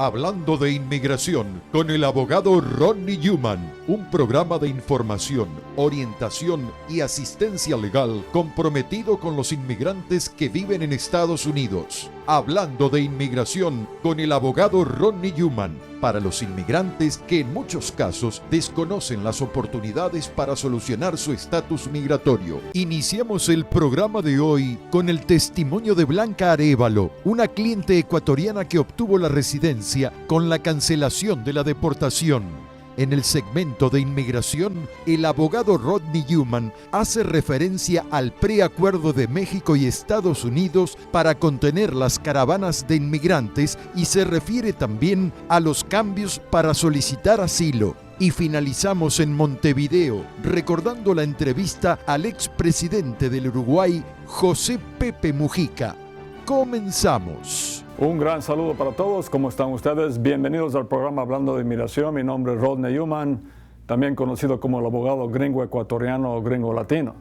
Hablando de inmigración con el abogado Rodney Newman, un programa de información, orientación y asistencia legal comprometido con los inmigrantes que viven en Estados Unidos. Hablando de inmigración con el abogado Rodney Newman, para los inmigrantes que en muchos casos desconocen las oportunidades para solucionar su estatus migratorio. Iniciamos el programa de hoy con el testimonio de Blanca Arévalo, una cliente ecuatoriana que obtuvo la residencia con la cancelación de la deportación. En el segmento de inmigración, el abogado Rodney Newman hace referencia al preacuerdo de México y Estados Unidos para contener las caravanas de inmigrantes y se refiere también a los cambios para solicitar asilo. Y finalizamos en Montevideo, recordando la entrevista al expresidente del Uruguay, José Pepe Mujica. Comenzamos. Un gran saludo para todos. ¿Cómo están ustedes? Bienvenidos al programa Hablando de Inmigración. Mi nombre es Rodney Newman, también conocido como el abogado gringo ecuatoriano o gringo latino.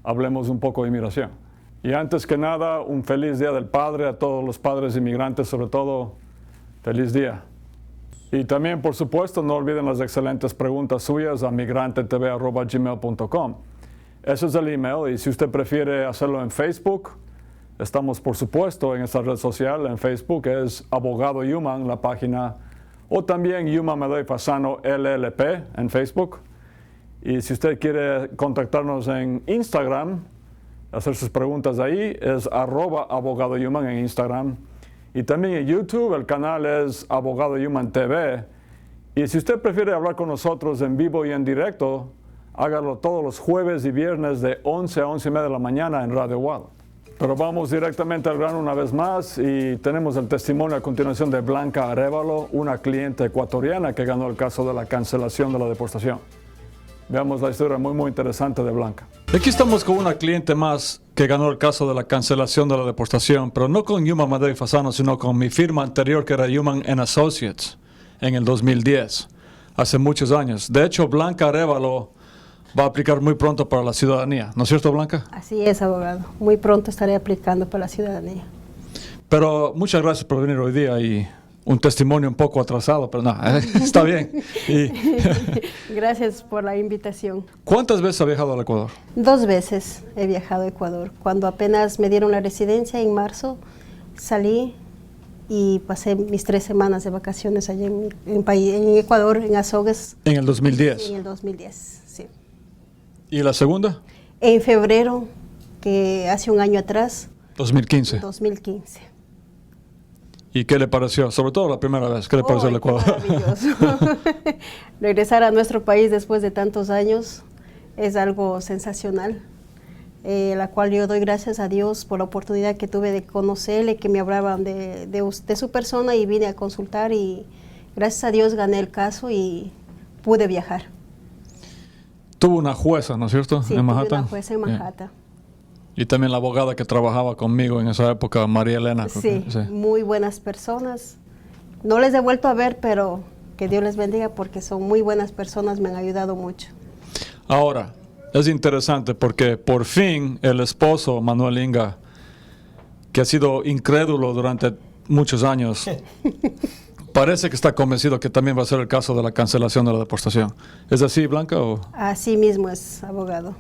Hablemos un poco de inmigración. Y antes que nada, un feliz Día del Padre a todos los padres inmigrantes, sobre todo, feliz día. Y también, por supuesto, no olviden las excelentes preguntas suyas a migrantetv@gmail.com. Ese es el email y si usted prefiere hacerlo en Facebook, estamos, por supuesto, en esta red social, en Facebook, es Abogado Newman, la página, o también Newman Medoy Fasano LLP en Facebook. Y si usted quiere contactarnos en Instagram, hacer sus preguntas ahí, es @Abogado Newman en Instagram. Y también en YouTube, el canal es Abogado Newman TV. Y si usted prefiere hablar con nosotros en vivo y en directo, hágalo todos los jueves y viernes de 11 a 11:30 de la mañana en Radio Wild. Pero vamos directamente al grano una vez más y tenemos el testimonio a continuación de Blanca Arévalo, una cliente ecuatoriana que ganó el caso de la cancelación de la deportación. Veamos la historia muy interesante de Blanca. Aquí estamos con una cliente más que ganó el caso de la cancelación de la deportación, pero no con Newman Medoy Fasano, sino con mi firma anterior que era Newman Associates en el 2010, hace muchos años. De hecho, Blanca Arévalo va a aplicar muy pronto para la ciudadanía, ¿no es cierto, Blanca? Así es, abogado. Muy pronto estaré aplicando para la ciudadanía. Pero muchas gracias por venir hoy día y un testimonio un poco atrasado, pero no, está bien. Gracias por la invitación. ¿Cuántas veces ha viajado al Ecuador? 2 veces he viajado a Ecuador. Cuando apenas me dieron la residencia en marzo, salí y pasé mis 3 semanas de vacaciones allá en Ecuador, en Azogues. ¿En el 2010? En el 2010, sí. ¿Y la segunda? En febrero, que hace un año atrás. 2015. 2015. ¿Y qué le pareció? Sobre todo la primera vez, ¿qué le pareció el Ecuador? Maravilloso. Regresar a nuestro país después de tantos años es algo sensacional, la cual yo doy gracias a Dios por la oportunidad que tuve de conocerle, que me hablaban de su persona y vine a consultar y gracias a Dios gané el caso y pude viajar. Tuvo una jueza, ¿no es cierto? Sí, en Manhattan. tuve una jueza en Manhattan. Y también la abogada que trabajaba conmigo en esa época, María Elena. Sí, muy buenas personas. No les he vuelto a ver, pero que Dios les bendiga porque son muy buenas personas, me han ayudado mucho. Ahora, es interesante porque por fin el esposo, Manuel Inga, que ha sido incrédulo durante muchos años, parece que está convencido que también va a ser el caso de la cancelación de la deportación. ¿Es así, Blanca? ¿O? Así mismo es, abogado.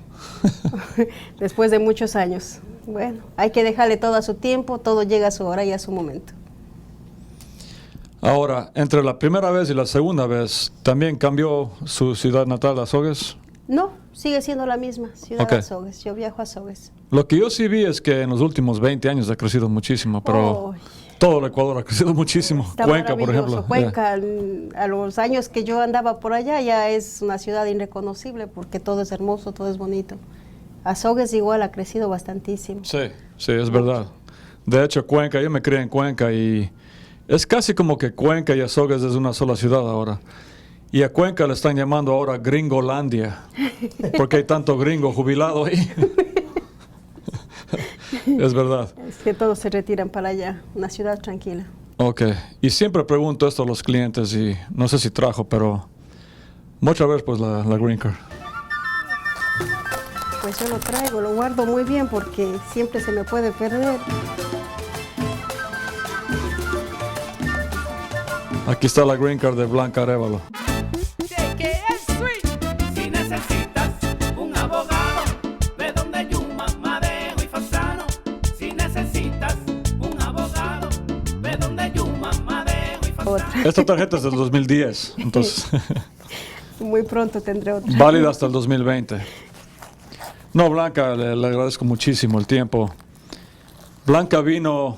Después de muchos años. Bueno, hay que dejarle todo a su tiempo, todo llega a su hora y a su momento. Ahora, entre la primera vez y la segunda vez, ¿también cambió su ciudad natal, Azogues? No, sigue siendo la misma, ciudad de Azogues. Yo viajo a Azogues. Lo que yo sí vi es que en los últimos 20 años ha crecido muchísimo, pero todo el Ecuador ha crecido muchísimo. Está Cuenca, por ejemplo. Cuenca, a los años que yo andaba por allá, ya es una ciudad irreconocible porque todo es hermoso, todo es bonito. Azogues igual ha crecido bastantísimo. Sí, es verdad. De hecho, Cuenca, yo me crié en Cuenca y es casi como que Cuenca y Azogues es una sola ciudad ahora. Y a Cuenca le están llamando ahora Gringolandia, porque hay tanto gringo jubilado ahí. Es verdad. Es que todos se retiran para allá, una ciudad tranquila. Ok, y siempre pregunto esto a los clientes y no sé si trajo, pero muchas veces pues la green card. Pues yo lo traigo, lo guardo muy bien porque siempre se me puede perder. Aquí está la green card de Blanca Arévalo. Si necesitas un abogado, ve donde Yuma, Madeo y Fasano. Si necesitas un abogado, ve donde Yuma, Madeo y Fasano. Esta tarjeta es del 2010, entonces Muy pronto tendré otra. válida hasta el 2020. No, Blanca, le agradezco muchísimo el tiempo. Blanca vino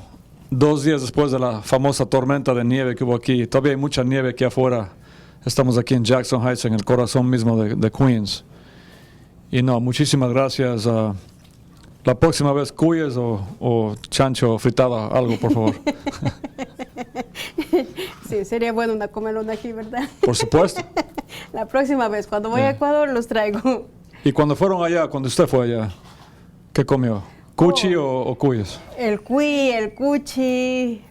2 días después de la famosa tormenta de nieve que hubo aquí. Todavía hay mucha nieve aquí afuera. Estamos aquí en Jackson Heights, en el corazón mismo de Queens. Y no, muchísimas gracias. La próxima vez, cuyes o chancho fritada, algo, por favor. Sí, sería bueno una comelona aquí, ¿verdad? Por supuesto. La próxima vez, cuando voy a Ecuador, los traigo. Y cuando fueron allá, cuando usted fue allá, ¿qué comió? ¿Cuchi o cuyes? El cuy, el cuchi,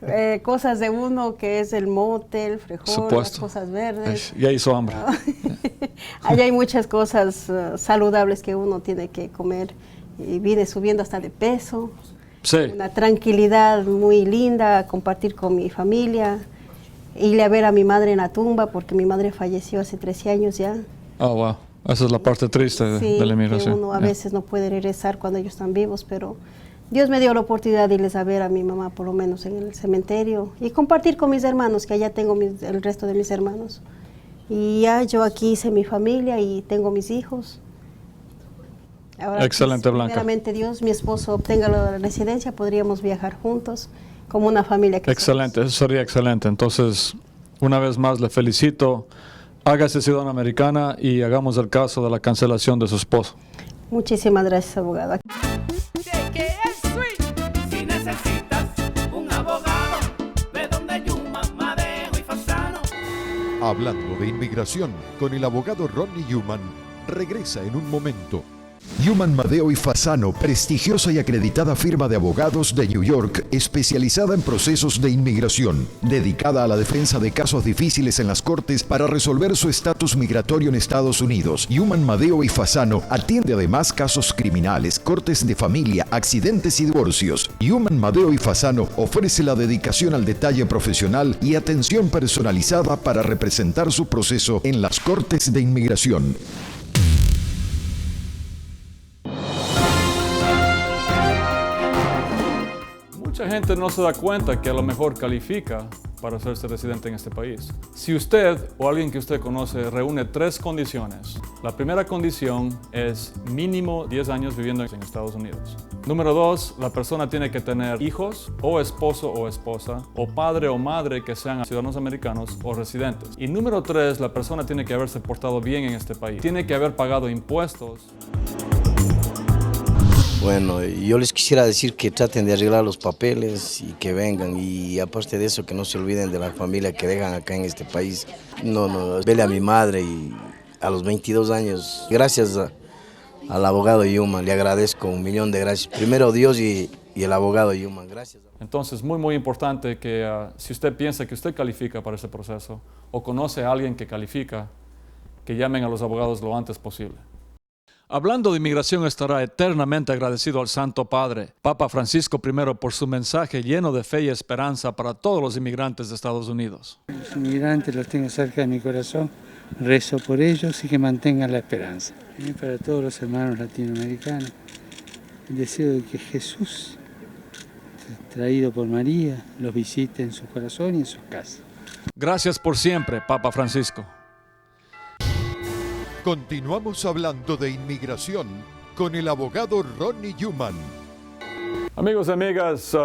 cosas de uno que es el mote, el frijol, las cosas verdes. Ya hizo hambre. Allá hay muchas cosas saludables que uno tiene que comer y vine subiendo hasta de peso. Sí. Una tranquilidad muy linda, compartir con mi familia, irle a ver a mi madre en la tumba porque mi madre falleció hace 13 años ya. Oh, wow. Esa es la parte triste de la inmigración. Que uno a veces no puede regresar cuando ellos están vivos, pero Dios me dio la oportunidad de irles a ver a mi mamá, por lo menos en el cementerio, y compartir con mis hermanos, que allá tengo el resto de mis hermanos. Y ya yo aquí hice mi familia y tengo mis hijos. Ahora, excelente, pues, Blanca. primeramente Dios, mi esposo obtenga la residencia, podríamos viajar juntos como una familia. Excelente, eso sería excelente. Entonces, una vez más le felicito. Hágase ciudadana americana y hagamos el caso de la cancelación de su esposo. Muchísimas gracias, abogado. Si necesitas un abogado, ve donde Yuma, Madeo y Fasano. Hablando de inmigración con el abogado Ronnie Newman, regresa en un momento. Newman, Madeo y Fasano, prestigiosa y acreditada firma de abogados de New York, especializada en procesos de inmigración, dedicada a la defensa de casos difíciles en las cortes para resolver su estatus migratorio en Estados Unidos. Newman, Madeo y Fasano atiende además casos criminales, cortes de familia, accidentes y divorcios. Newman, Madeo y Fasano ofrece la dedicación al detalle profesional y atención personalizada para representar su proceso en las cortes de inmigración. Mucha gente no se da cuenta que a lo mejor califica para hacerse residente en este país. Si usted o alguien que usted conoce reúne 3 condiciones, la primera condición es mínimo 10 años viviendo en Estados Unidos. Número 2, la persona tiene que tener hijos, o esposo o esposa, o padre o madre que sean ciudadanos americanos o residentes. Y número 3, la persona tiene que haberse portado bien en este país. Tiene que haber pagado impuestos. Bueno, yo les quisiera decir que traten de arreglar los papeles y que vengan, y aparte de eso que no se olviden de la familia que dejan acá en este país. Vele a mi madre y a los 22 años, gracias al abogado Newman, le agradezco 1.000.000 de gracias. Primero Dios y el abogado Newman, gracias. Entonces, muy importante que si usted piensa que usted califica para ese proceso o conoce a alguien que califica, que llamen a los abogados lo antes posible. Hablando de inmigración, estará eternamente agradecido al Santo Padre, Papa Francisco I, por su mensaje lleno de fe y esperanza para todos los inmigrantes de Estados Unidos. Los inmigrantes los tengo cerca de mi corazón, rezo por ellos y que mantengan la esperanza. Y para todos los hermanos latinoamericanos, el deseo de que Jesús, traído por María, los visite en su corazón y en sus casas. Gracias por siempre, Papa Francisco. Continuamos hablando de inmigración con el abogado Ronnie Newman. Amigos y amigas,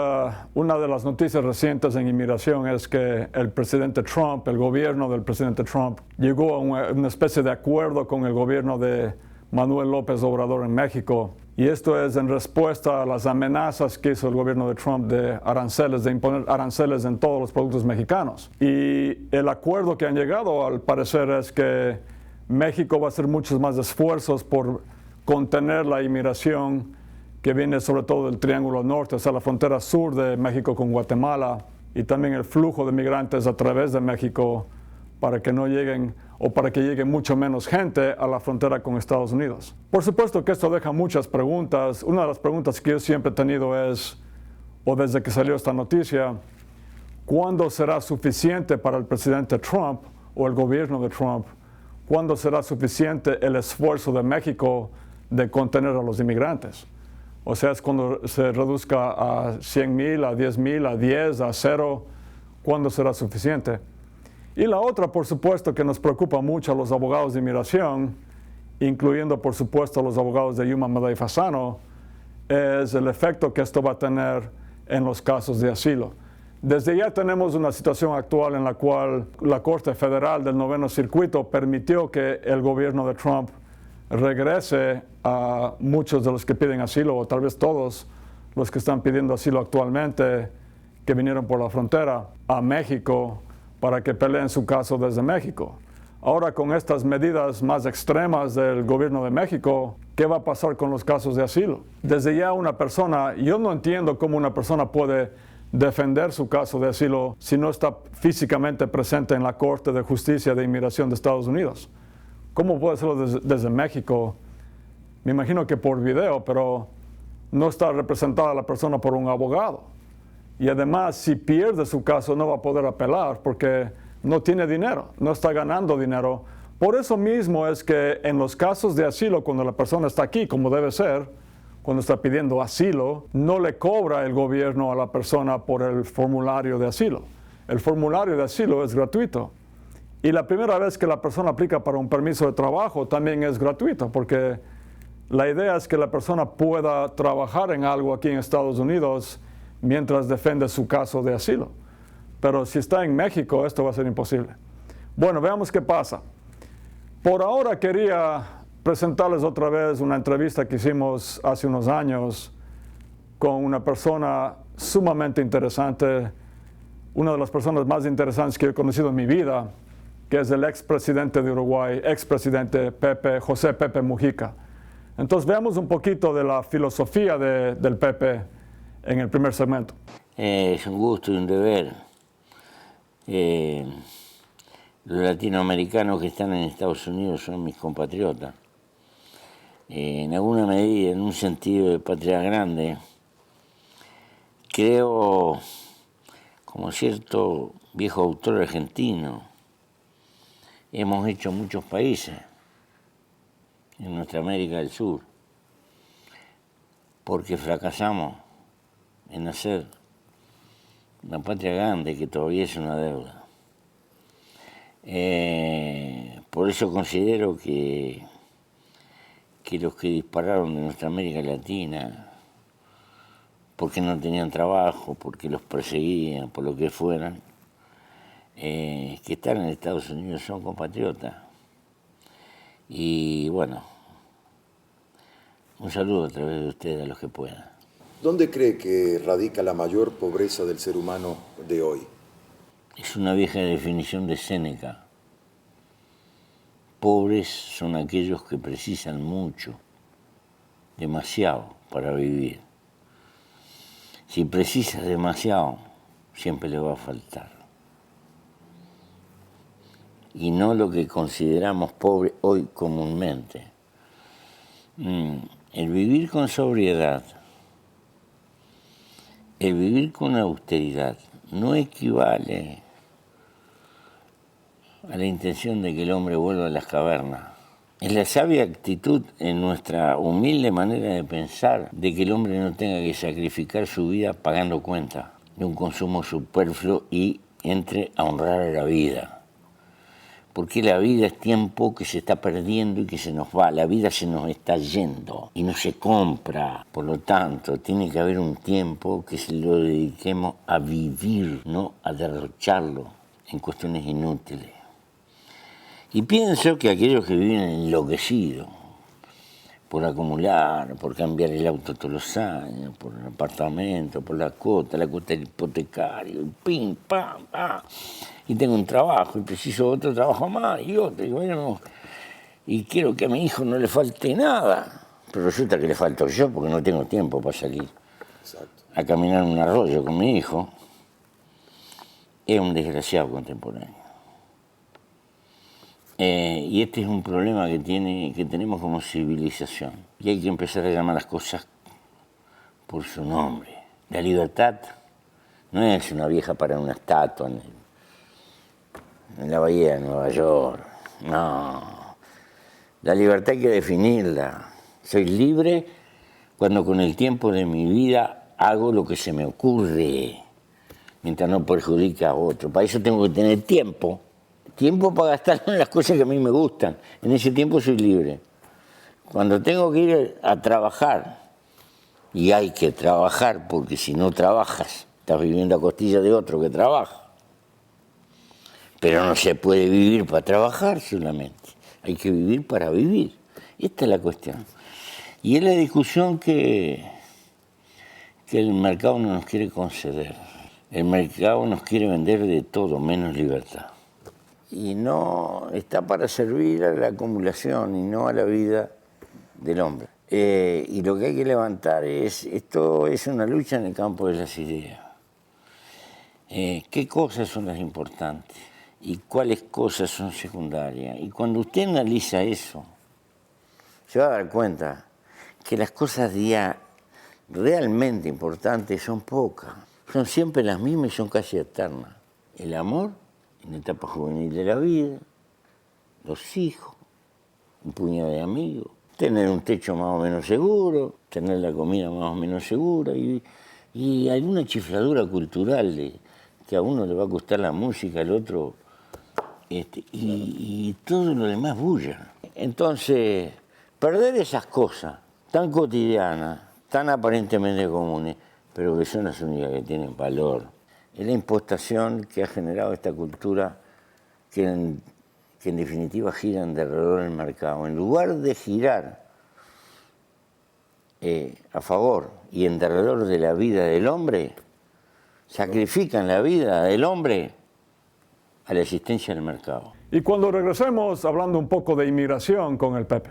una de las noticias recientes en inmigración es que el presidente Trump, el gobierno del presidente Trump, llegó a una especie de acuerdo con el gobierno de Manuel López Obrador en México. Y esto es en respuesta a las amenazas que hizo el gobierno de Trump de aranceles, de imponer aranceles en todos los productos mexicanos. Y el acuerdo que han llegado, al parecer, es que México va a hacer muchos más esfuerzos por contener la inmigración que viene sobre todo del Triángulo Norte, o sea, la frontera sur de México con Guatemala, y también el flujo de migrantes a través de México para que no lleguen o para que llegue mucho menos gente a la frontera con Estados Unidos. Por supuesto que esto deja muchas preguntas. Una de las preguntas que yo siempre he tenido es, o desde que salió esta noticia, ¿Cuándo será suficiente para el presidente Trump o el gobierno de Trump? ¿Cuándo será suficiente el esfuerzo de México de contener a los inmigrantes? O sea, es cuando se reduzca a 100,000, a 10,000, a 10, a 0. ¿Cuándo será suficiente? Y la otra, por supuesto, que nos preocupa mucho a los abogados de inmigración, incluyendo, por supuesto, a los abogados de Yuma, Madej y Fasano, es el efecto que esto va a tener en los casos de asilo. Desde ya tenemos una situación actual en la cual la Corte Federal del Noveno Circuito permitió que el gobierno de Trump regrese a muchos de los que piden asilo, o tal vez todos los que están pidiendo asilo actualmente, que vinieron por la frontera, a México para que peleen su caso desde México. Ahora, con estas medidas más extremas del gobierno de México, ¿qué va a pasar con los casos de asilo? Desde ya una persona, yo no entiendo cómo una persona puede defender su caso de asilo si no está físicamente presente en la Corte de Justicia de Inmigración de Estados Unidos. ¿Cómo puede hacerlo desde México? Me imagino que por video, pero no está representada la persona por un abogado. Y además, si pierde su caso, no va a poder apelar porque no tiene dinero, no está ganando dinero. Por eso mismo es que en los casos de asilo, cuando la persona está aquí, como debe ser, cuando está pidiendo asilo, no le cobra el gobierno a la persona por el formulario de asilo. El formulario de asilo es gratuito. Y la primera vez que la persona aplica para un permiso de trabajo también es gratuito, porque la idea es que la persona pueda trabajar en algo aquí en Estados Unidos mientras defiende su caso de asilo. Pero si está en México, esto va a ser imposible. Bueno, veamos qué pasa. Por ahora quería presentarles otra vez una entrevista que hicimos hace unos años con una persona sumamente interesante, una de las personas más interesantes que he conocido en mi vida, que es el expresidente de Uruguay, expresidente José Pepe Mujica. Entonces veamos un poquito de la filosofía del Pepe en el primer segmento. Es un gusto y un deber. Los latinoamericanos que están en Estados Unidos son mis compatriotas. En alguna medida, en un sentido de patria grande, creo, como cierto viejo autor argentino, hemos hecho muchos países en nuestra América del Sur, porque fracasamos en hacer una patria grande que todavía es una deuda. Por eso considero que los que dispararon de nuestra América Latina, porque no tenían trabajo, porque los perseguían, por lo que fueran, que están en Estados Unidos son compatriotas. Y bueno, un saludo a través de ustedes a los que puedan. ¿Dónde cree que radica la mayor pobreza del ser humano de hoy? Es una vieja definición de Séneca. Pobres son aquellos que precisan mucho, demasiado, para vivir. Si precisas demasiado, siempre le va a faltar. Y no lo que consideramos pobre hoy comúnmente. El vivir con sobriedad, el vivir con austeridad, no equivale a la intención de que el hombre vuelva a las cavernas. Es la sabia actitud en nuestra humilde manera de pensar de que el hombre no tenga que sacrificar su vida pagando cuenta de un consumo superfluo y entre a honrar a la vida. Porque la vida es tiempo que se está perdiendo y que se nos va. La vida se nos está yendo y no se compra. Por lo tanto, tiene que haber un tiempo que se lo dediquemos a vivir, no a derrocharlo en cuestiones inútiles. Y pienso que aquellos que viven enloquecidos por acumular, por cambiar el auto todos los años, por el apartamento, por la cuota del hipotecario, pim, pam, pam, y tengo un trabajo y preciso otro trabajo más y otro, y bueno, y quiero que a mi hijo no le falte nada, pero resulta que le falto yo porque no tengo tiempo para salir a caminar en un arroyo con mi hijo. Es un desgraciado contemporáneo. Y este es un problema que tenemos como civilización. Y hay que empezar a llamar las cosas por su nombre. La libertad No es una vieja para una estatua en la bahía de Nueva York. No. La libertad hay que definirla. Soy libre cuando con el tiempo de mi vida hago lo que se me ocurre, mientras no perjudique a otro. Para eso tengo que tener tiempo. Tiempo para gastarlo en las cosas que a mí me gustan. En ese tiempo soy libre. Cuando tengo que ir a trabajar, y hay que trabajar, porque si no trabajas, estás viviendo a costilla de otro que trabaja. Pero no se puede vivir para trabajar solamente. Hay que vivir para vivir. Esta es la cuestión. Y es la discusión que el mercado no nos quiere conceder. El mercado nos quiere vender de todo, menos libertad. Y no está para servir a la acumulación y no a la vida del hombre. Y lo que hay que levantar esto es una lucha en el campo de las ideas. ¿Qué cosas son las importantes? ¿Y cuáles cosas son secundarias? Y cuando usted analiza eso, se va a dar cuenta que las cosas realmente importantes son pocas. Son siempre las mismas y son casi eternas. El amor en la etapa juvenil de la vida, los hijos, un puñado de amigos, tener un techo más o menos seguro, tener la comida más o menos segura y alguna chifladura cultural que a uno le va a gustar la música, al otro, y todo lo demás bulla. Entonces, perder esas cosas tan cotidianas, tan aparentemente comunes, pero que son las únicas que tienen valor, es la impostación que ha generado esta cultura que en definitiva giran de alrededor del mercado. En lugar de girar a favor y en derredor de la vida del hombre, sacrifican la vida del hombre a la existencia del mercado. Y cuando regresemos, hablando un poco de inmigración con el Pepe.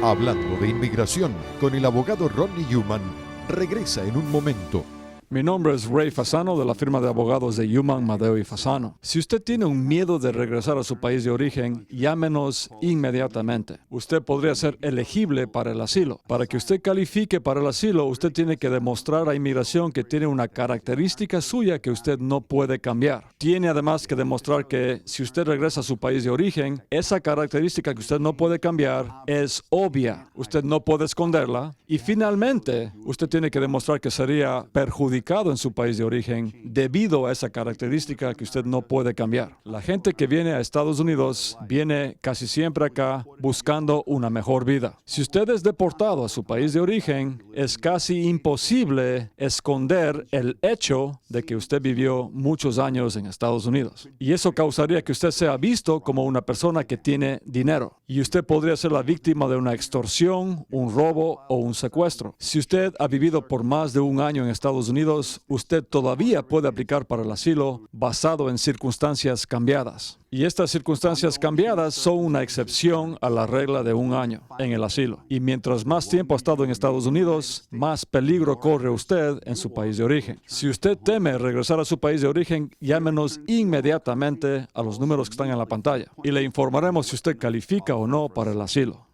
Hablando de inmigración con el abogado Ronnie Newman, regresa en un momento. Mi nombre es Ray Fasano de la firma de abogados de Newman, Madeo y Fasano. Si usted tiene un miedo de regresar a su país de origen, llámenos inmediatamente. Usted podría ser elegible para el asilo. Para que usted califique para el asilo, usted tiene que demostrar a inmigración que tiene una característica suya que usted no puede cambiar. Tiene además que demostrar que si usted regresa a su país de origen, esa característica que usted no puede cambiar es obvia. Usted no puede esconderla. Y finalmente, usted tiene que demostrar que sería perjudicial en su país de origen debido a esa característica que usted no puede cambiar. La gente que viene a Estados Unidos viene casi siempre acá buscando una mejor vida. Si usted es deportado a su país de origen, es casi imposible esconder el hecho de que usted vivió muchos años en Estados Unidos. Y eso causaría que usted sea visto como una persona que tiene dinero. Y usted podría ser la víctima de una extorsión, un robo o un secuestro. Si usted ha vivido por más de un año en Estados Unidos, usted todavía puede aplicar para el asilo basado en circunstancias cambiadas. Y estas circunstancias cambiadas son una excepción a la regla de un año en el asilo. Y mientras más tiempo ha estado en Estados Unidos, más peligro corre usted en su país de origen. Si usted teme regresar a su país de origen, llámenos inmediatamente a los números que están en la pantalla y le informaremos si usted califica o no para el asilo.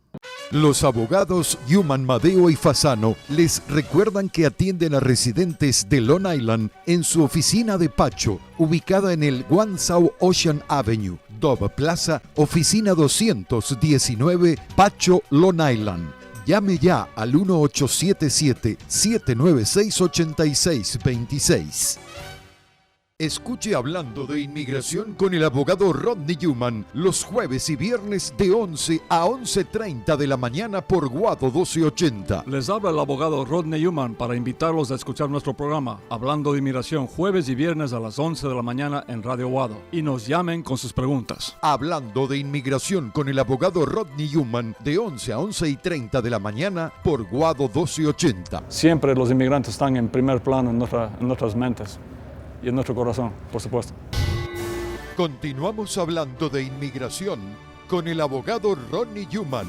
Los abogados Newman, Madeo y Fasano les recuerdan que atienden a residentes de Long Island en su oficina de Pacho, ubicada en el One South Ocean Avenue, Dove Plaza, oficina 219, Pacho, Long Island. Llame ya al 1877-796-8626. Escuche Hablando de Inmigración con el abogado Rodney Newman los jueves y viernes de 11 a 11:30 de la mañana por Guado 1280. Les habla el abogado Rodney Newman para invitarlos a escuchar nuestro programa Hablando de Inmigración jueves y viernes a las 11 de la mañana en Radio Guado. Y nos llamen con sus preguntas. Hablando de Inmigración con el abogado Rodney Newman de 11 a 11:30 de la mañana por Guado 1280. Siempre los inmigrantes están en primer plano en nuestras mentes. Y en nuestro corazón, por supuesto. Continuamos hablando de inmigración con el abogado Ronnie Newman.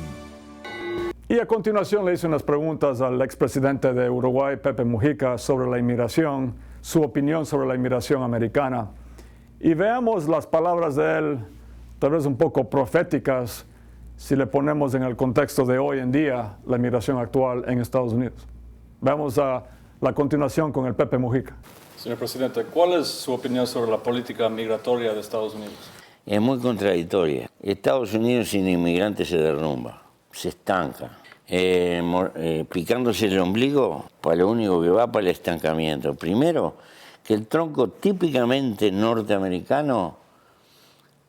Y a continuación le hice unas preguntas al expresidente de Uruguay, Pepe Mujica, sobre la inmigración, su opinión sobre la inmigración americana. Y veamos las palabras de él, tal vez un poco proféticas, si le ponemos en el contexto de hoy en día la inmigración actual en Estados Unidos. Veamos la continuación con el Pepe Mujica. Señor presidente, ¿cuál es su opinión sobre la política migratoria de Estados Unidos? Es muy contradictoria. Estados Unidos sin inmigrantes se derrumba, se estanca. Picándose el ombligo, para lo único que va para el estancamiento. Primero, que el tronco típicamente norteamericano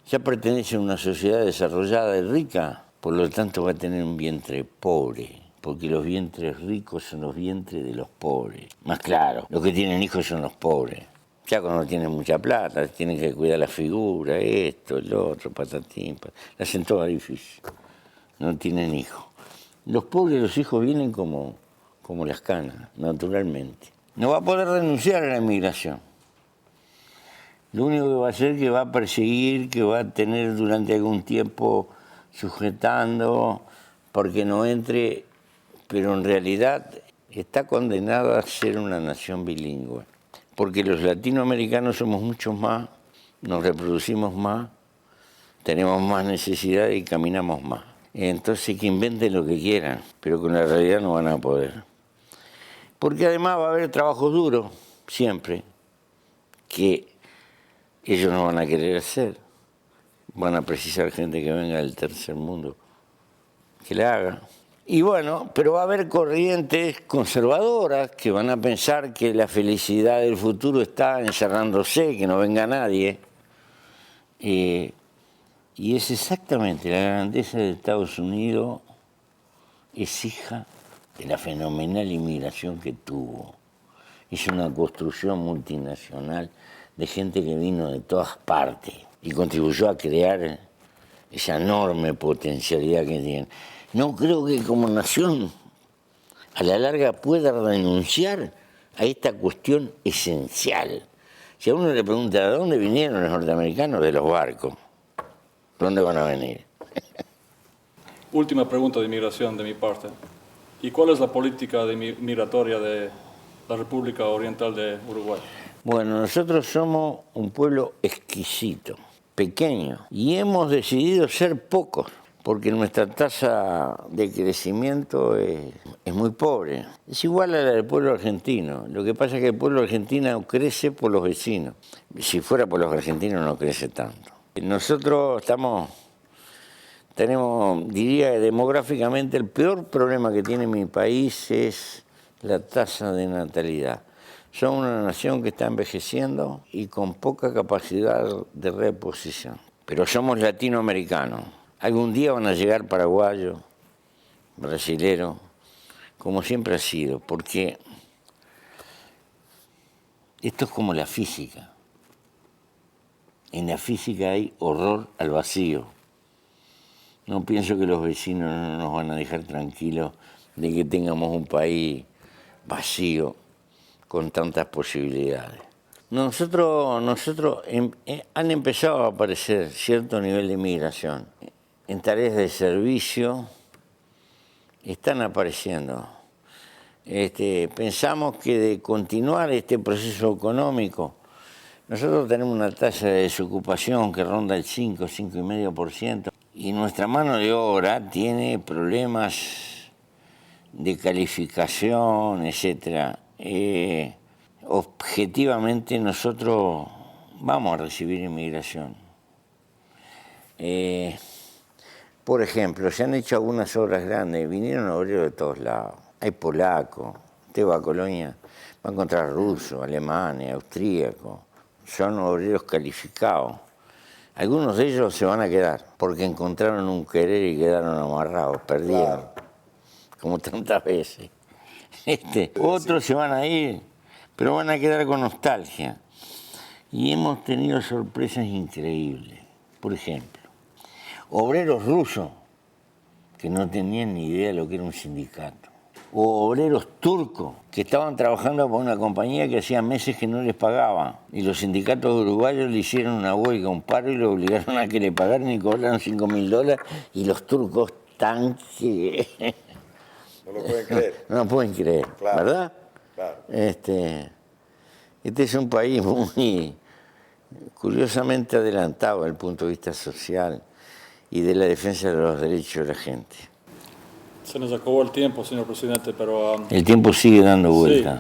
ya pertenece a una sociedad desarrollada y rica, por lo tanto va a tener un vientre pobre, porque los vientres ricos son los vientres de los pobres. Más claro, los que tienen hijos son los pobres. Ya cuando tienen mucha plata, tienen que cuidar la figura, esto, el otro, patatín, la hacen toda difícil. No tienen hijos. Los pobres, los hijos vienen como las canas, naturalmente. No va a poder renunciar a la inmigración. Lo único que va a hacer es que va a perseguir, que va a tener durante algún tiempo sujetando, porque no entre, pero en realidad está condenada a ser una nación bilingüe. Porque los latinoamericanos somos muchos más, nos reproducimos más, tenemos más necesidad y caminamos más. Entonces que inventen lo que quieran, pero con la realidad no van a poder. Porque además va a haber trabajos duros, siempre, que ellos no van a querer hacer. Van a precisar gente que venga del tercer mundo, que la haga. Y bueno, pero va a haber corrientes conservadoras que van a pensar que la felicidad del futuro está encerrándose, que no venga nadie. Y es exactamente la grandeza de Estados Unidos, es hija de la fenomenal inmigración que tuvo. Es una construcción multinacional de gente que vino de todas partes y contribuyó a crear esa enorme potencialidad que tiene. No creo que como nación a la larga pueda renunciar a esta cuestión esencial. Si a uno le pregunta, ¿de dónde vinieron los norteamericanos? De los barcos. ¿Dónde van a venir? Última pregunta de inmigración de mi parte. ¿Y cuál es la política migratoria de la República Oriental de Uruguay? Bueno, nosotros somos un pueblo exquisito, pequeño, y hemos decidido ser pocos, porque nuestra tasa de crecimiento es muy pobre. Es igual a la del pueblo argentino. Lo que pasa es que el pueblo argentino crece por los vecinos. Si fuera por los argentinos no crece tanto. Nosotros tenemos, diría que demográficamente, el peor problema que tiene mi país es la tasa de natalidad. Somos una nación que está envejeciendo y con poca capacidad de reposición. Pero somos latinoamericanos. Algún día van a llegar paraguayos, brasileros, como siempre ha sido, porque esto es como la física. En la física hay horror al vacío. No pienso que los vecinos no nos van a dejar tranquilos de que tengamos un país vacío con tantas posibilidades. Nosotros han empezado a aparecer cierto nivel de inmigración. En tareas de servicio están apareciendo. Pensamos que de continuar este proceso económico, nosotros tenemos una tasa de desocupación que ronda el 5,5%, y nuestra mano de obra tiene problemas de calificación, etc. Objetivamente nosotros vamos a recibir inmigración. Por ejemplo, se han hecho algunas obras grandes, vinieron obreros de todos lados. Hay polacos, usted va a Colonia, va a encontrar rusos, alemanes, austríacos. Son obreros calificados. Algunos de ellos se van a quedar porque encontraron un querer y quedaron amarrados, perdieron, claro, como tantas veces. Otros se van a ir, pero van a quedar con nostalgia. Y hemos tenido sorpresas increíbles. Por ejemplo, obreros rusos que no tenían ni idea de lo que era un sindicato. O obreros turcos que estaban trabajando por una compañía que hacía meses que no les pagaba. Y los sindicatos uruguayos le hicieron una huelga, un paro, y lo obligaron a que le pagaran y cobraran $5.000. Y los turcos tan que... No lo pueden creer. No lo pueden creer, claro, ¿verdad? Claro. Este es un país muy curiosamente adelantado desde el punto de vista social y de la defensa de los derechos de la gente. Se nos acabó el tiempo, señor presidente, pero... el tiempo sigue dando vuelta.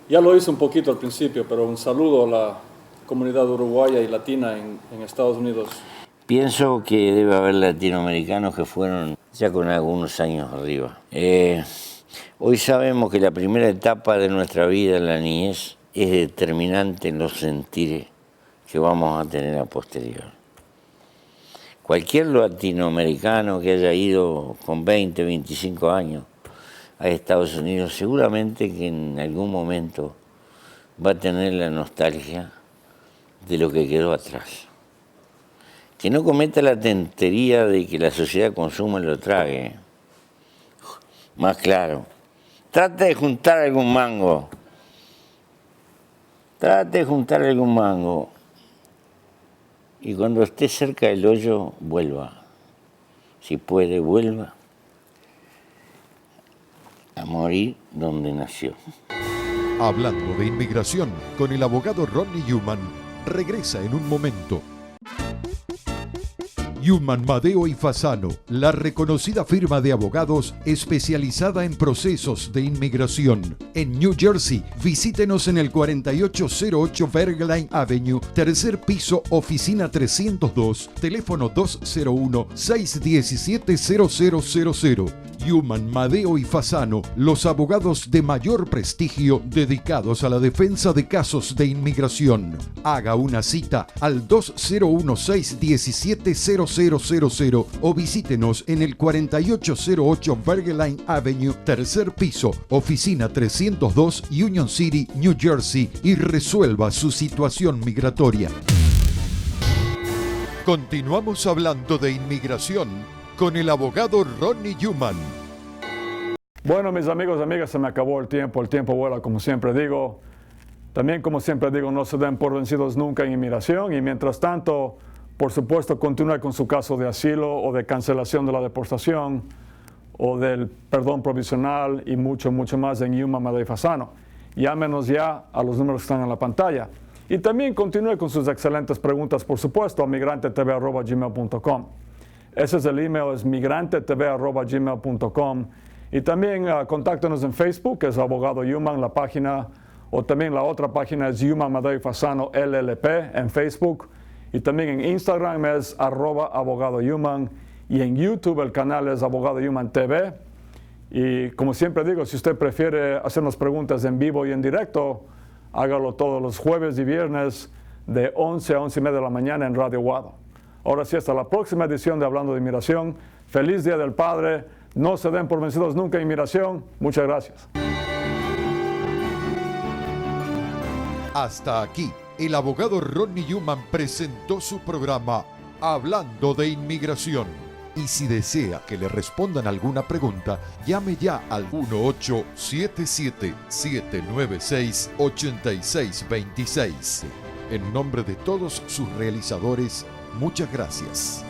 Sí, Ya lo hice un poquito al principio, pero un saludo a la comunidad uruguaya y latina en Estados Unidos. Pienso que debe haber latinoamericanos que fueron ya con algunos años arriba. Hoy sabemos que la primera etapa de nuestra vida, la niñez, es determinante en los sentires que vamos a tener a posterior. Cualquier latinoamericano que haya ido con 20, 25 años a Estados Unidos, seguramente que en algún momento va a tener la nostalgia de lo que quedó atrás. Que no cometa la tontería de que la sociedad consuma y lo trague. Más claro, trate de juntar algún mango. Trate de juntar algún mango. Y cuando esté cerca del hoyo, vuelva. Si puede, vuelva a morir donde nació. Hablando de inmigración con el abogado Ronnie Newman, regresa en un momento. Newman, Madeo y Fasano, la reconocida firma de abogados especializada en procesos de inmigración. En New Jersey, visítenos en el 4808 Bergline Avenue, tercer piso, oficina 302, teléfono 201-617-0000. Newman, Madeo y Fasano, los abogados de mayor prestigio dedicados a la defensa de casos de inmigración. Haga una cita al 201-617-0000 o visítenos en el 4808 Bergline Avenue, tercer piso, oficina 302, Union City, New Jersey, y resuelva su situación migratoria. Continuamos hablando de inmigración con el abogado Ronnie Newman. Bueno, mis amigos y amigas, se me acabó el tiempo vuela, como siempre digo. También, como siempre digo, no se den por vencidos nunca en inmigración, y mientras tanto, por supuesto, continúe con su caso de asilo o de cancelación de la deportación o del perdón provisional y mucho más en Newman, Madeo y Fasano. Llámenos ya a los números que están en la pantalla. Y también continúe con sus excelentes preguntas, por supuesto, a migrantetv@gmail.com. Ese es el email, es migrantetv@gmail.com. Y también contáctenos en Facebook, que es Abogado Newman, la página, o también la otra página es Newman, Madeo y Fasano LLP en Facebook. Y también en Instagram es @Abogado Newman. Y en YouTube el canal es Abogado Newman TV. Y como siempre digo, si usted prefiere hacernos preguntas en vivo y en directo, hágalo todos los jueves y viernes de 11 a 11:30 de la mañana en Radio Guado. Ahora sí, hasta la próxima edición de Hablando de Inmigración. Feliz Día del Padre. No se den por vencidos nunca en inmigración. Muchas gracias. Hasta aquí, el abogado Ronnie Newman presentó su programa Hablando de Inmigración. Y si desea que le respondan alguna pregunta, llame ya al 1877-796-8626. En nombre de todos sus realizadores, muchas gracias.